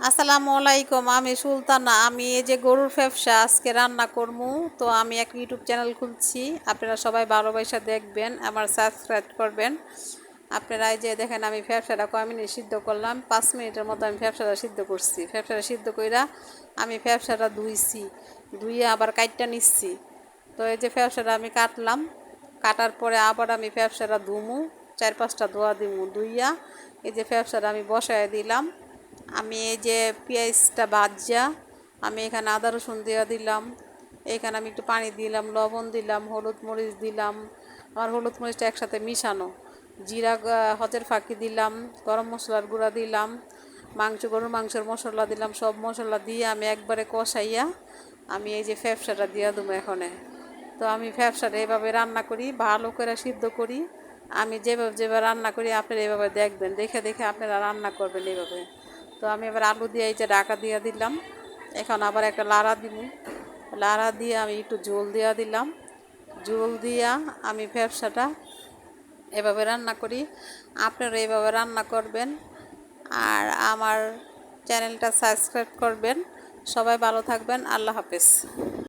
আসসালামু আলাইকুম। আমি সুলতানা। আমি এই যে গরুর ফ্যাপসা আজকে রান্না করবো। তো আমি এক ইউটিউব চ্যানেল খুলছি, আপনারা সবাই ভালোবাসা দেখবেন, আমার সাবস্ক্রাইব করবেন। আপনারা এই যে দেখেন আমি ফ্যাপসাটা কয় মিনিট সিদ্ধ করলাম, 5 মিনিটের মতো আমি ফ্যাপসাটা সিদ্ধ করছি। ফ্যাপসাটা সিদ্ধ কইরা আমি ফ্যাপসাটা ধুইছি, ধুইয়ে আবার কাটটা নিচ্ছি। তো এই যে ফ্যাপসাটা আমি কাটলাম, কাটার পরে আবার আমি ফ্যাপসাটা ধুমু, 4-5টা ধোয়া দিমু, ধুইয়া এই যে ফ্যাপসাটা আমি বসায় দিলাম। আমি এই যে পেঁয়াজটা ভাজা আমি এখানে আদা রসুন দিয়ে দিলাম, এখানে আমি একটু পানি দিলাম, লবণ দিলাম, হলুদ মরিচ দিলাম। আমার হলুদ মরিচটা একসাথে মিশানো, জিরা হজের ফাঁকি দিলাম, গরম মশলার গুঁড়া দিলাম, গরুর মাংসের মশলা দিলাম। সব মশলা দিয়ে আমি একবারে কষাইয়া আমি এই যে ফ্যাপসাটা দিয়ে দেবো এখানে। তো আমি ফ্যাপসাটা এভাবে রান্না করি, ভালো করে সিদ্ধ করি। আমি যেভাবে যেভাবে রান্না করি আপনারা এভাবে দেখবেন, দেখে দেখে আপনারা রান্না করবেন এইভাবে। তো আমি এবার আলু দিয়ে এই যে ঢাকা দিয়ে দিলাম। এখন আবার একটা লাড়া দিব, লাড়া দিয়ে আমি একটু ঝোল দিয়া দিলাম। ঝোল দিয়া আমি ফ্যাপসাটা এভাবে রান্না করি, আপনারা এভাবে রান্না করবেন। আর আমার চ্যানেলটা সাবস্ক্রাইব করবেন। সবাই ভালো থাকবেন। আল্লাহ হাফেজ।